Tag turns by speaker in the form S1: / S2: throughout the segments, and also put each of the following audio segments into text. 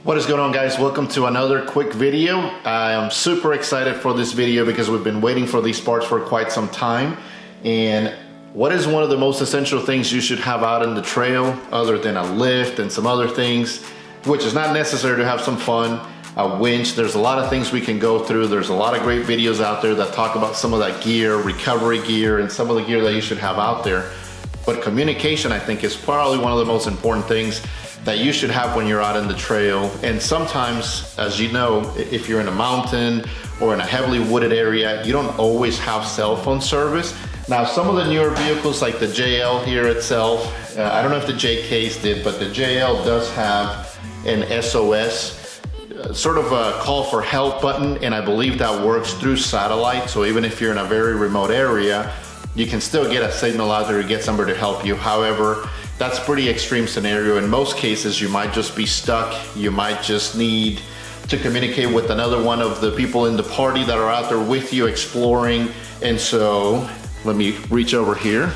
S1: What is going on, guys? Welcome to another quick video. I am super excited for this video because we've been waiting for these parts for quite some time. And what is one of the most essential things you should have out in the trail other than a lift and some other things, which is not necessary to have some fun, a winch. There's a lot of things we can go through. There's a lot of great videos out there that talk about some of that gear, recovery gear, and some of the gear that you should have out there. But communication, I think, is probably one of the most important things that you should have when you're out in the trail. And sometimes, as you know, if you're in a mountain or in a heavily wooded area, you don't always have cell phone service. Now, some of the newer vehicles like the JL here itself, I don't know if the JKs did, but the JL does have an SOS, sort of a call for help button, and I believe that works through satellite. So even if you're in a very remote area, you can still get a signal out there to get somebody to help you. However, that's a pretty extreme scenario. In most cases, you might just be stuck. You might just need to communicate with another one of the people in the party that are out there with you exploring. And so, let me reach over here.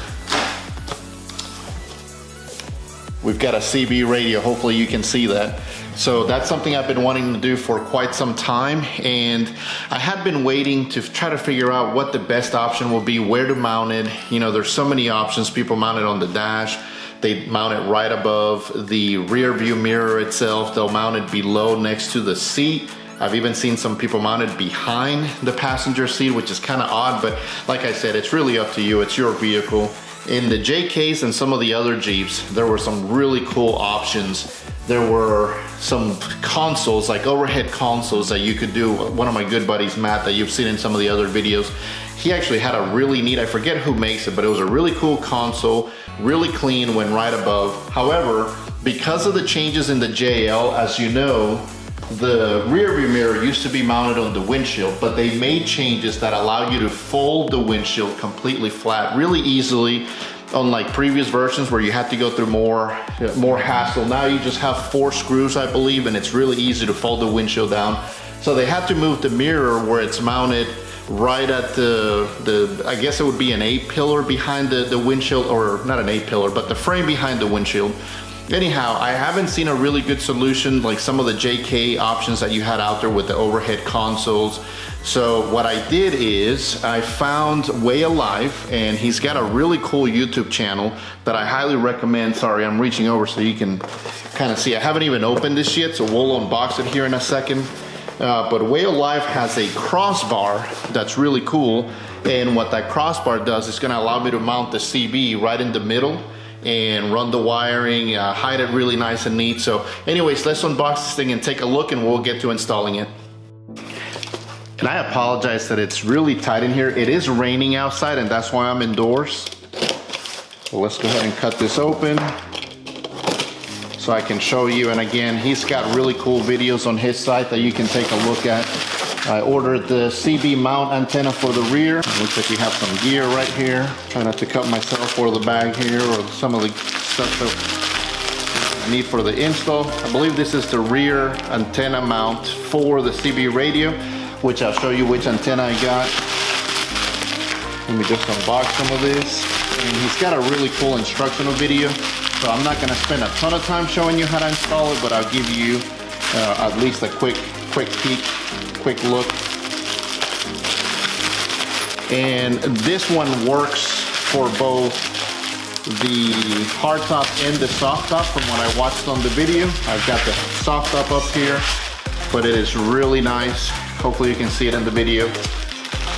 S1: We've got a CB radio, hopefully you can see that. So that's something I've been wanting to do for quite some time, and I had been waiting to try to figure out what the best option will be, where to mount it. You know, there's so many options. People mount it on the dash. They mount it right above the rear view mirror itself. They'll mount it below next to the seat. I've even seen some people mount it behind the passenger seat, which is kind of odd, but like I said, it's really up to you. It's your vehicle. In the JKs and some of the other Jeeps, there were some really cool options. There were some consoles, like overhead consoles that you could do. One of my good buddies, Matt, that you've seen in some of the other videos, he actually had a really neat, I forget who makes it, but it was a really cool console, really clean, went right above. However, because of the changes in the JL, as you know, the rear view mirror used to be mounted on the windshield, but they made changes that allow you to fold the windshield completely flat really easily. Unlike previous versions where you had to go through more hassle, now you just have 4 screws, I believe, and it's really easy to fold the windshield down. So they had to move the mirror where it's mounted right at the I guess it would be an A-pillar behind the windshield, or not an A-pillar, but the frame behind the windshield. Anyhow, I haven't seen a really good solution like some of the JK options that you had out there with the overhead consoles. So what I did is I found Way Alive, and he's got a really cool YouTube channel that I highly recommend. Sorry, I'm reaching over so you can kind of see. I haven't even opened this yet, so we'll unbox it here in a second. But Way Alive has a crossbar that's really cool, and what that crossbar does is gonna allow me to mount the CB right in the middle and run the wiring, hide it really nice and neat. So anyways, let's unbox this thing and take a look, and we'll get to installing it. And I apologize that it's really tight in here. It is raining outside, and that's why I'm indoors. So let's go ahead and cut this open so I can show you. And again, he's got really cool videos on his site that you can take a look at. I ordered the CB mount antenna for the rear. It looks like we have some gear right here. Try not to cut myself or the bag here or some of the stuff that I need for the install. I believe this is the rear antenna mount for the CB radio, which I'll show you which antenna I got. Let me just unbox some of this. And he's got a really cool instructional video. So I'm not gonna spend a ton of time showing you how to install it, but I'll give you at least a quick peek, quick look. And this one works for both the hardtop and the soft top from what I watched on the video. I've got the soft top up here, but it is really nice. Hopefully you can see it in the video.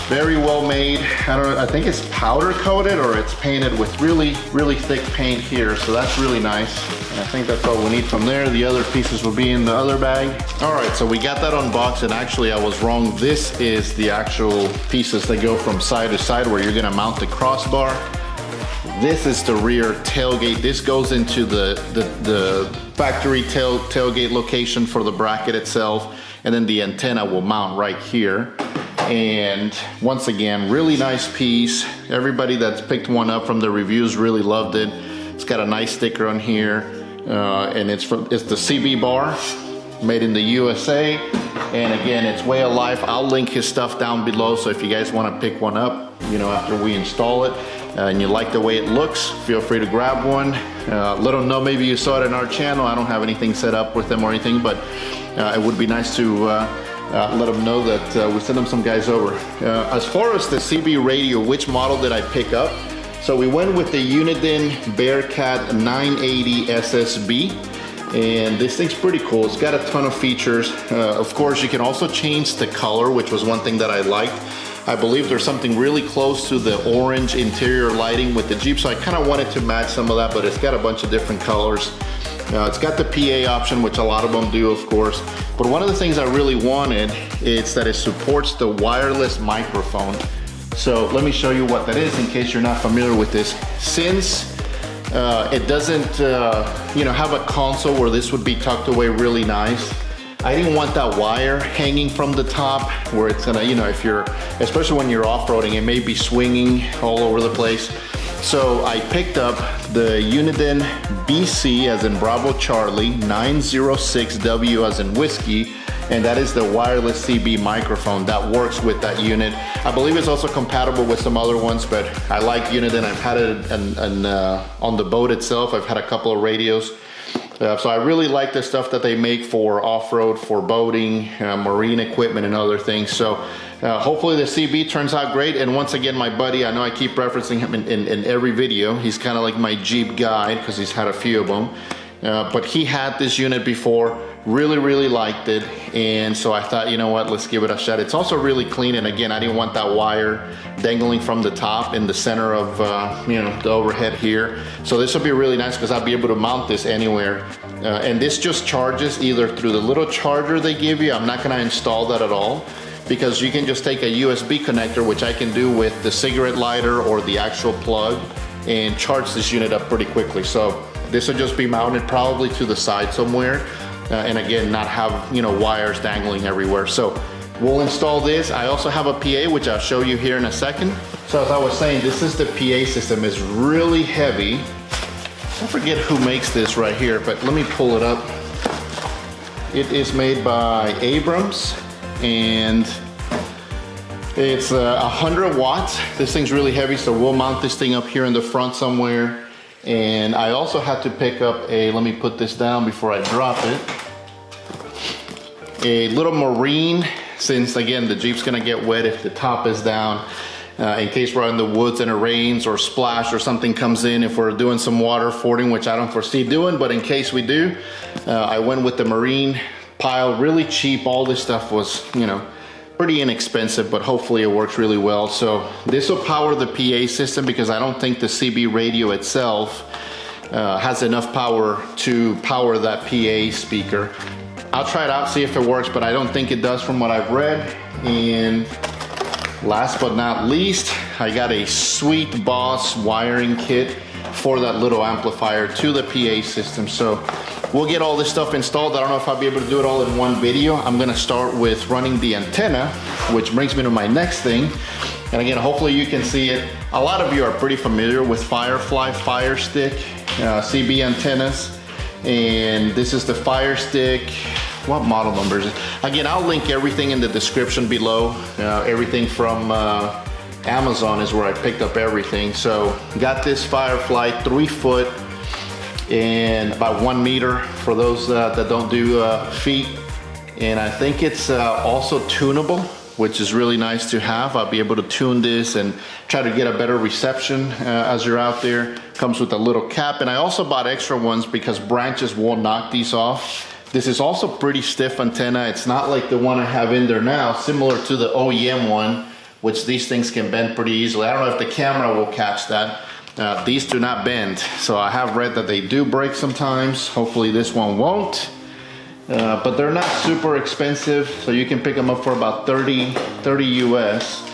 S1: Very well made. I think it's powder coated or it's painted with really thick paint here, so that's really nice. And I think that's all we need from there. The other pieces will be in the other bag. All right, so we got that unboxed, and actually I was wrong. This is the actual pieces that go from side to side where you're gonna mount the crossbar. This is the rear tailgate. This goes into the factory tailgate location for the bracket itself, and then the antenna will mount right here. And once again, really nice piece. Everybody that's picked one up from the reviews really loved it. It's got a nice sticker on here, and it's the CB bar, made in the USA. And again, it's Way Alive. I'll link his stuff down below, so if you guys want to pick one up, you know, after we install it. and you like the way it looks, feel free to grab one. Let them know maybe you saw it in our channel. I don't have anything set up with them or anything, but it would be nice to let them know that we sent them some guys over. As far as the CB radio, which model did I pick up? So we went with the Uniden Bearcat 980 SSB, and this thing's pretty cool. It's got a ton of features. Of course, you can also change the color, which was one thing that I liked. I believe there's something really close to the orange interior lighting with the Jeep, so I kind of wanted to match some of that, but it's got a bunch of different colors. It's got the PA option, which a lot of them do, of course. But one of the things I really wanted is that it supports the wireless microphone. So let me show you what that is in case you're not familiar with this. Since it doesn't have a console where this would be tucked away really nice, I didn't want that wire hanging from the top where it's gonna, if you're, especially when you're off-roading, it may be swinging all over the place. So I picked up the Uniden BC as in Bravo Charlie 906W as in whiskey, and that is the wireless CB microphone that works with that unit. I believe it's also compatible with some other ones, but I like Uniden. I've had it on the boat itself. I've had a couple of radios. So I really like the stuff that they make for off-road, for boating, marine equipment and other things. So hopefully the CB turns out great. And once again, my buddy, I know I keep referencing him in every video. He's kind of like my Jeep guide because he's had a few of them. But he had this unit before, really liked it. And so I thought, you know what, let's give it a shot. It's also really clean. And again, I didn't want that wire dangling from the top in the center of the overhead here. So this will be really nice because I'll be able to mount this anywhere. And this just charges either through the little charger they give you. I'm not gonna install that at all, because you can just take a USB connector, which I can do with the cigarette lighter or the actual plug, and charge this unit up pretty quickly. So this will just be mounted probably to the side somewhere. And again, not have wires dangling everywhere. So we'll install this. I also have a PA, which I'll show you here in a second. So as I was saying, this is the PA system. It's really heavy. I forget who makes this right here, but let me pull it up. It is made by Abrams, and it's 100 watts. This thing's really heavy, so we'll mount this thing up here in the front somewhere. And I also had to pick up let me put this down before I drop it, a little marine, since again the Jeep's gonna get wet if the top is down, in case we're out in the woods and it rains or splash or something comes in, if we're doing some water fording, which I don't foresee doing, but in case we do, I went with the marine pile, really cheap. All this stuff was pretty inexpensive, but hopefully it works really well. So this will power the PA system, because I don't think the CB radio itself has enough power to power that PA speaker. I'll try it out, see if it works, but I don't think it does from what I've read. And last but not least, I got a sweet Boss wiring kit for that little amplifier to the PA system. So we'll get all this stuff installed. I don't know if I'll be able to do it all in one video. I'm gonna start with running the antenna, which brings me to my next thing. And again, hopefully you can see it. A lot of you are pretty familiar with Firefly Fire Stick CB antennas. And this is the Fire Stick. What model number is it? Again, I'll link everything in the description below. Everything from Amazon is where I picked up everything. So got this Firefly 3 foot and about 1 meter for those that don't do feet. And I think it's also tunable, which is really nice to have. I'll be able to tune this and try to get a better reception as you're out there. Comes with a little cap, and I also bought extra ones because branches won't knock these off. This is also pretty stiff antenna. It's not like the one I have in there now, similar to the OEM one, which these things can bend pretty easily. I don't know if the camera will catch that. These do not bend. So I have read that they do break sometimes. Hopefully this one won't. But they're not super expensive, so you can pick them up for about 30 US.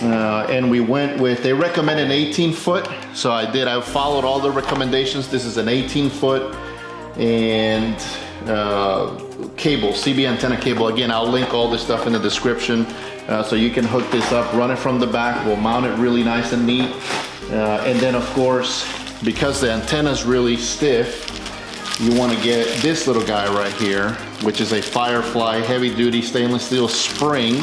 S1: And we went with, they recommend an 18 foot. So I followed all the recommendations. This is an 18 foot and cable, CB antenna cable. Again, I'll link all this stuff in the description, so you can hook this up, run it from the back. We'll mount it really nice and neat. And then of course, because the antenna is really stiff, you want to get this little guy right here, which is a Firefly heavy duty stainless steel spring.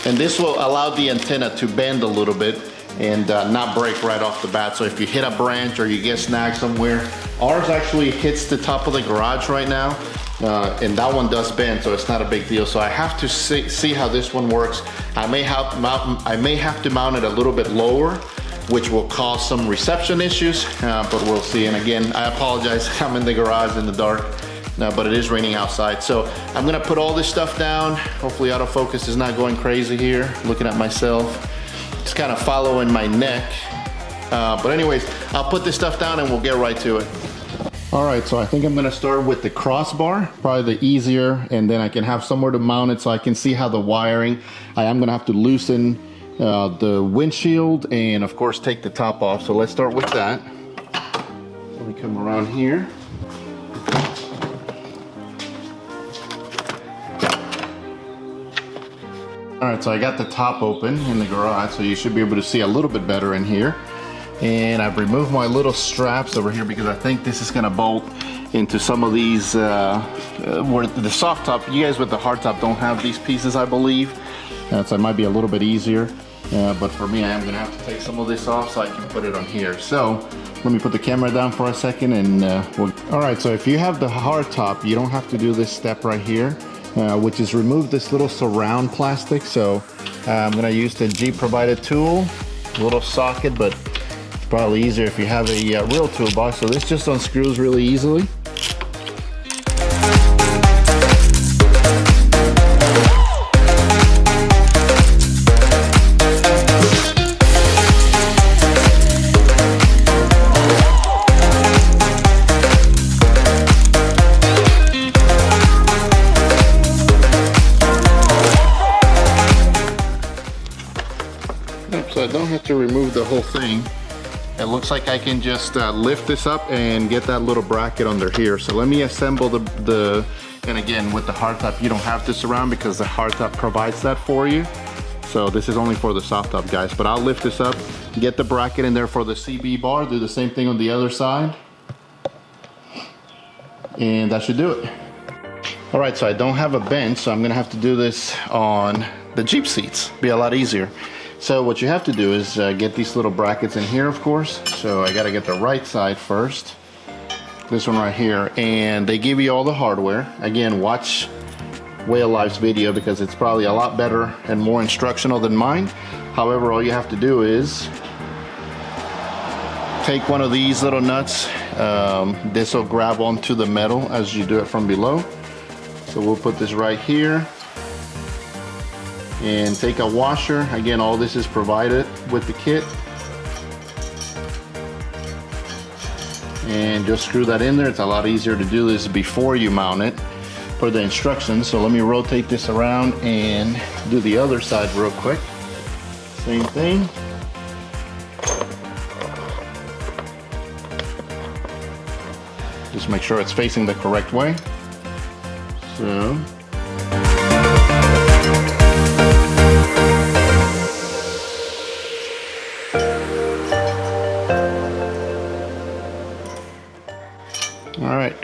S1: And this will allow the antenna to bend a little bit. and not break right off the bat. So if you hit a branch or you get snagged somewhere, ours actually hits the top of the garage right now, and that one does bend, so it's not a big deal. So I have to see how this one works. I may have to mount it a little bit lower, which will cause some reception issues, but we'll see. And again, I apologize, I'm in the garage in the dark, but it is raining outside. So I'm gonna put all this stuff down. Hopefully autofocus is not going crazy here, looking at myself. It's kind of following my neck. But anyways, I'll put this stuff down and we'll get right to it. All right, so I think I'm gonna start with the crossbar, probably the easier, and then I can have somewhere to mount it so I can see how the wiring. I am gonna have to loosen the windshield and of course take the top off. So let's start with that. Let me come around here. All right, so I got the top open in the garage, so you should be able to see a little bit better in here. And I've removed my little straps over here because I think this is gonna bolt into some of these, where the soft top, you guys with the hard top don't have these pieces, I believe. So it might be a little bit easier. But for me, I am gonna have to take some of this off so I can put it on here. So let me put the camera down for a second and all right, so if you have the hard top, you don't have to do this step right here, which is remove this little surround plastic. So I'm gonna use the Jeep provided tool, a little socket, but it's probably easier if you have a real toolbox. So this just unscrews really easily. So I don't have to remove the whole thing. It looks like I can just lift this up and get that little bracket under here. So let me assemble the and again, with the hardtop, you don't have to surround because the hardtop provides that for you. So this is only for the soft top, guys. But I'll lift this up, get the bracket in there for the CB bar, do the same thing on the other side. And that should do it. All right, so I don't have a bench, so I'm gonna have to do this on the Jeep seats. Be a lot easier. So what you have to do is get these little brackets in here, of course. So I gotta get the right side first. This one right here, and they give you all the hardware. Again, watch Whale Life's video because it's probably a lot better and more instructional than mine. However, all you have to do is take one of these little nuts. This will grab onto the metal as you do it from below. So we'll put this right here. And take a washer. Again, all this is provided with the kit. And just screw that in there. It's a lot easier to do this before you mount it for the instructions. So let me rotate this around and do the other side real quick. Same thing. Just make sure it's facing the correct way. So. All right,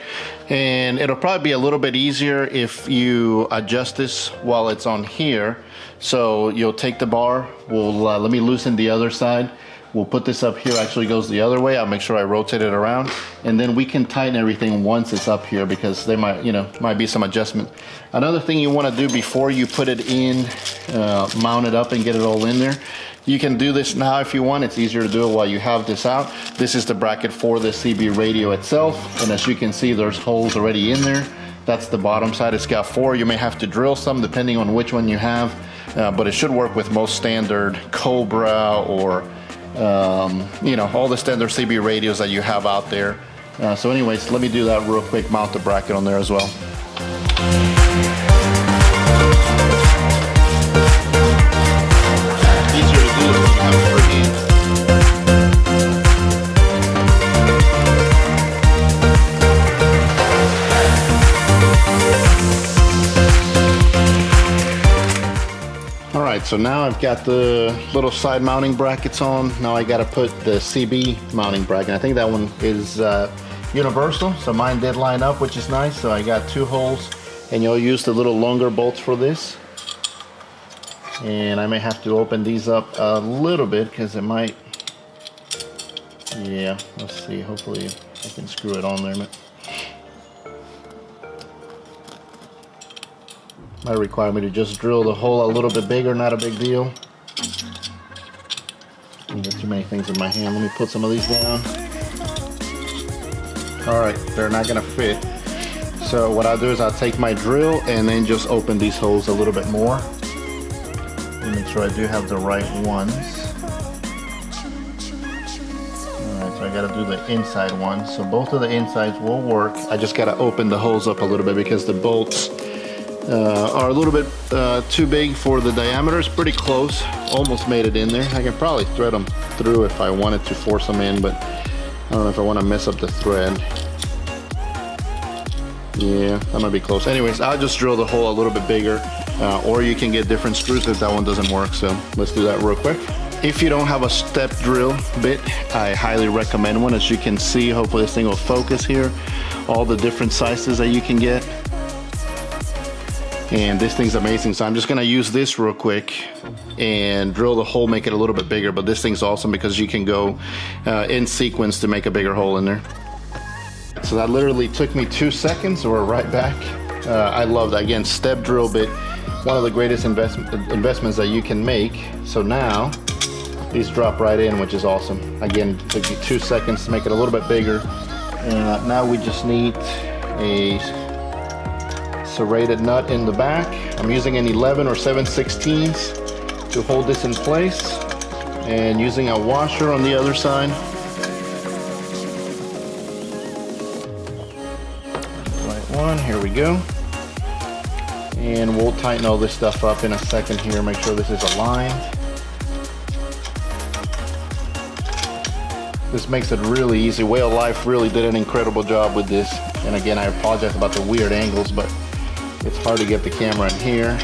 S1: and it'll probably be a little bit easier if you adjust this while it's on here. So you'll take the bar, let me loosen the other side. We'll put this up here, actually goes the other way. I'll make sure I rotate it around, and then we can tighten everything once it's up here because there might be some adjustment. Another thing you want to do before you put it in, mount it up and get it all in there. You can do this now if you want. It's easier to do it while you have this out. This is the bracket for the CB radio itself, and as you can see, there's holes already in there. That's the bottom side. It's got 4. You may have to drill some depending on which one you have, but it should work with most standard Cobra or all the standard CB radios that you have out there. So anyways, let me do that real quick, mount the bracket on there as well. Easier to do if you have it for hand. All right, so now I've got the little side mounting brackets on. Now I got to put the CB mounting bracket. I think that one is universal, so mine did line up, which is nice. So I got 2 holes, and you'll use the little longer bolts for this. And I may have to open these up a little bit because it might, yeah, let's see, hopefully I can screw it on there. Might require me to just drill the hole a little bit bigger, not a big deal. I got too many things in my hand. Let me put some of these down. All right, they're not gonna fit. So what I'll do is I'll take my drill and then just open these holes a little bit more. And make sure I do have the right ones. All right, so I gotta do the inside ones. So both of the insides will work. I just gotta open the holes up a little bit because the bolts are a little bit too big for the diameter. It's pretty close, almost made it in there. I can probably thread them through if I wanted to force them in, but I don't know if I want to mess up the thread. Yeah, that might be close. Anyways, I'll just drill the hole a little bit bigger, or you can get different screws if that one doesn't work. So let's do that real quick. If you don't have a step drill bit, I highly recommend one. As you can see, hopefully this thing will focus here, all the different sizes that you can get. And this thing's amazing. So I'm just gonna use this real quick and drill the hole, make it a little bit bigger. But this thing's awesome because you can go in sequence to make a bigger hole in there. So that literally took me 2 seconds, so we're right back. I love that. Again, step drill bit, one of the greatest investments that you can make. So now these drop right in, which is awesome. Again, it took me 2 seconds to make it a little bit bigger. Now we just need a serrated nut in the back. I'm using an 11 or 7/16 to hold this in place, and using a washer on the other side. Right one, here we go. And we'll tighten all this stuff up in a second here, make sure this is aligned. This makes it really easy. Way of Life really did an incredible job with this. And again, I apologize about the weird angles, but it's hard to get the camera in here.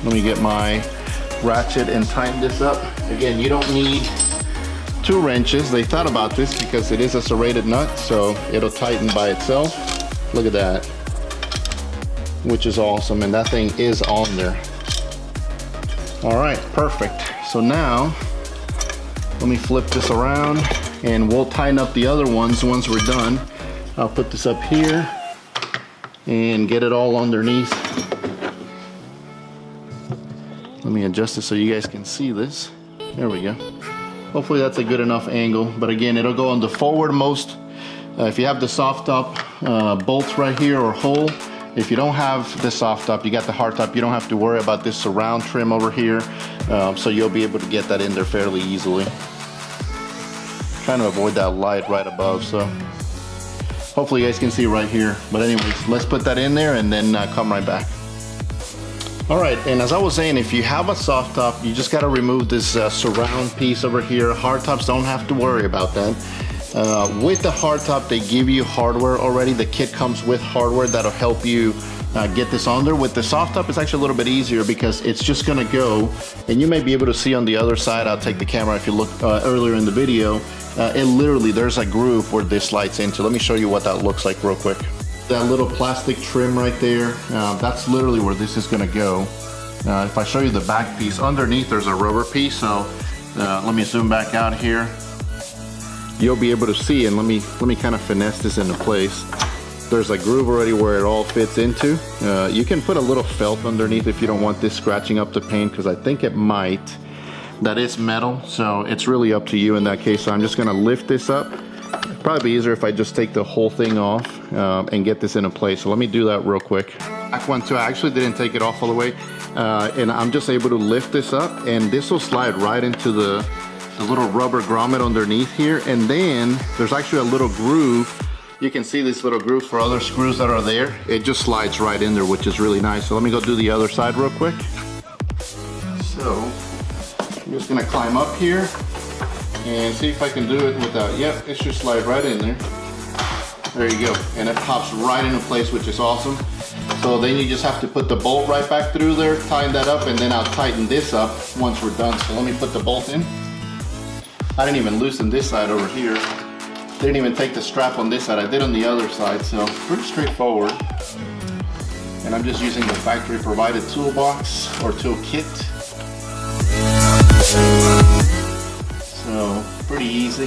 S1: Let me get my ratchet and tighten this up. Again, you don't need 2 wrenches. They thought about this because it is a serrated nut, so it'll tighten by itself. Look at that, which is awesome. And that thing is on there. All right, perfect. So now, let me flip this around and we'll tighten up the other ones once we're done. I'll put this up here and get it all underneath. Let me adjust it so you guys can see this. There we go. Hopefully that's a good enough angle, but again, it'll go on the forwardmost. If you have the soft top bolts right here or hole, if you don't have the soft top, you got the hard top, you don't have to worry about this surround trim over here, so you'll be able to get that in there fairly easily. Trying to avoid that light right above, so hopefully you guys can see right here. But anyways, let's put that in there and then come right back. All right, and as I was saying, if you have a soft top, you just gotta remove this surround piece over here. Hard tops don't have to worry about that. With the hard top, they give you hardware already. The kit comes with hardware that'll help you get this on there. With the soft top, it's actually a little bit easier because it's just gonna go, and you may be able to see on the other side, I'll take the camera if you look earlier in the video, it literally, there's a groove where this slides into. Let me show you what that looks like real quick. That little plastic trim right there, that's literally where this is gonna go. If I show you the back piece, underneath there's a rubber piece, so let me zoom back out here. You'll be able to see, and let me kind of finesse this into place. There's a groove already where it all fits into. You can put a little felt underneath if you don't want this scratching up the paint, because I think it might. That is metal, so it's really up to you in that case. So I'm just gonna lift this up. It'd probably be easier if I just take the whole thing off and get this into place. So let me do that real quick. Back one too, I actually didn't take it off all the way. And I'm just able to lift this up, and this will slide right into the little rubber grommet underneath here. And then there's actually a little groove. You can see these little grooves for other screws that are there. It just slides right in there, which is really nice. So let me go do the other side real quick. So I'm just gonna climb up here and see if I can do it without, yep, it should slide right in there. There you go, and it pops right into place, which is awesome. So then you just have to put the bolt right back through there, tighten that up, and then I'll tighten this up once we're done. So let me put the bolt in. I didn't even loosen this side over here. Didn't even take the strap on this side. I did on the other side, so pretty straightforward. And I'm just using the factory provided toolbox or tool kit. So pretty easy.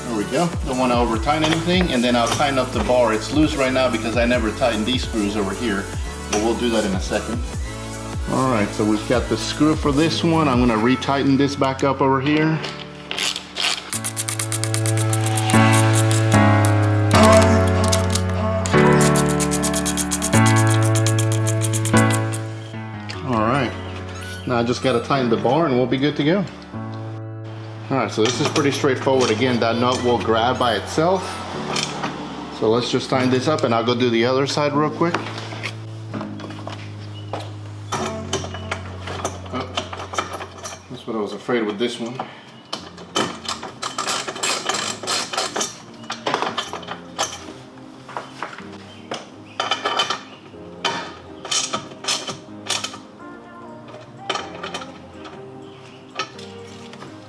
S1: There we go. Don't want to over tighten anything, and then I'll tighten up the bar. It's loose right now because I never tightened these screws over here, but we'll do that in a second. All right, so we've got the screw for this one. I'm gonna retighten this back up over here. All right, now I just gotta tighten the bar and we'll be good to go. All right, so this is pretty straightforward. Again, that nut will grab by itself. So let's just tighten this up and I'll go do the other side real quick. That's what I was afraid with this one.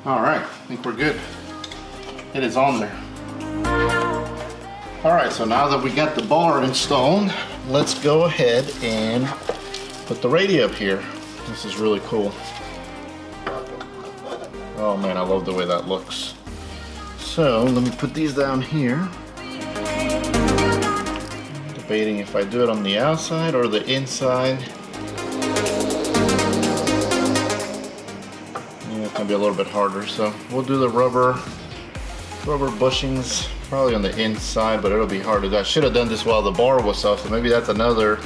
S1: All right, I think we're good. It is on there. All right, so now that we got the bar installed, let's go ahead and put the radio up here. This is really cool. Oh man, I love the way that looks. So let me put these down here. Debating if I do it on the outside or the inside. Yeah, it's gonna be a little bit harder, so we'll do the rubber bushings probably on the inside, but it'll be hard to do. I should have done this while the bar was off, so maybe that's another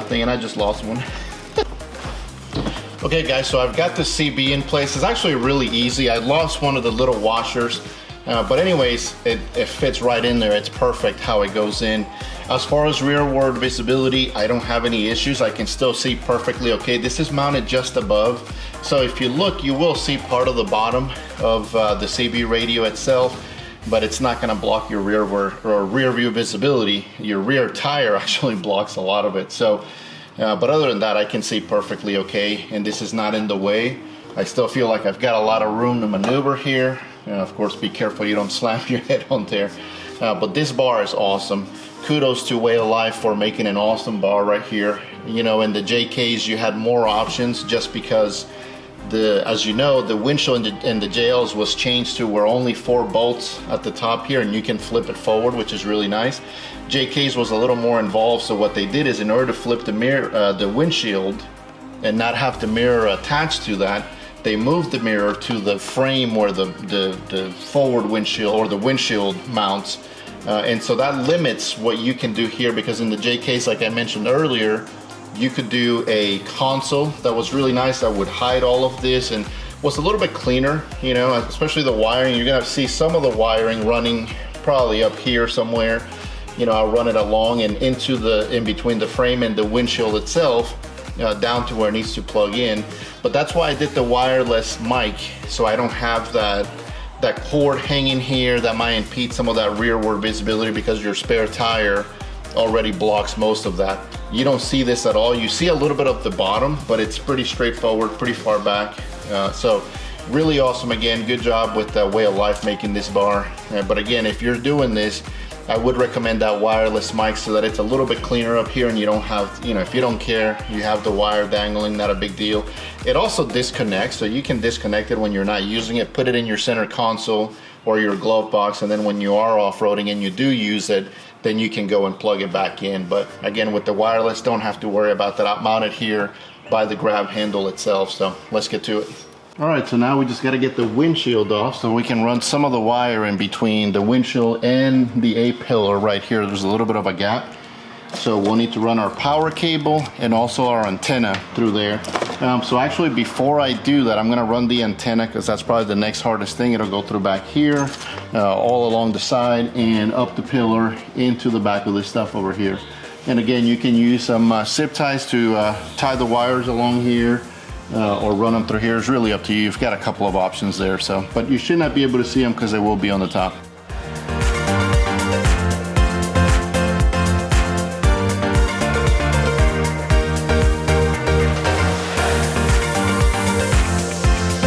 S1: thing, and I just lost one. Okay guys, so I've got the CB in place. It's actually really easy. I lost one of the little washers, but anyways, it fits right in there. It's perfect how it goes in. As far as rearward visibility, I don't have any issues. I can still see perfectly okay. This is mounted just above, so if you look, you will see part of the bottom of the CB radio itself, but it's not gonna block your rear view visibility. Your rear tire actually blocks a lot of it. So. But other than that, I can see perfectly okay, and this is not in the way. I still feel like I've got a lot of room to maneuver here. Of course, be careful you don't slam your head on there. But this bar is awesome. Kudos to Way of Life for making an awesome bar right here. You know, in the JKs, you had more options just because as you know, the windshield in the JLs was changed to where only 4 bolts at the top here, and you can flip it forward, which is really nice. JK's was a little more involved, so what they did is in order to flip the mirror, the windshield, and not have the mirror attached to that, they moved the mirror to the frame where the forward windshield or the windshield mounts, and so that limits what you can do here, because in the JK's, like I mentioned earlier, you could do a console that was really nice that would hide all of this and was a little bit cleaner, you know, especially the wiring. You're gonna see some of the wiring running probably up here somewhere. You know, I'll run it along and in between the frame and the windshield itself, down to where it needs to plug in. But that's why I did the wireless mic, so I don't have that cord hanging here that might impede some of that rearward visibility, because your spare tire already blocks most of that. You don't see this at all. You see a little bit of the bottom, but it's pretty straightforward, pretty far back. So really awesome. Again, good job with Way of Life making this bar. But again, if you're doing this, I would recommend that wireless mic so that it's a little bit cleaner up here and you don't have, you know, if you don't care, you have the wire dangling, not a big deal. It also disconnects, so you can disconnect it when you're not using it, put it in your center console or your glove box, and then when you are off-roading and you do use it, then you can go and plug it back in. But again, with the wireless, don't have to worry about that. I'm mounted here by the grab handle itself, so let's get to it. All right, so now we just gotta get the windshield off so we can run some of the wire in between the windshield and the A-pillar right here. There's a little bit of a gap. So we'll need to run our power cable and also our antenna through there. So actually before I do that, I'm gonna run the antenna because that's probably the next hardest thing. It'll go through back here, all along the side and up the pillar into the back of this stuff over here. And again, you can use some zip ties to tie the wires along here or run them through here. It's really up to you. You've got a couple of options there. So, but you should not be able to see them because they will be on the top.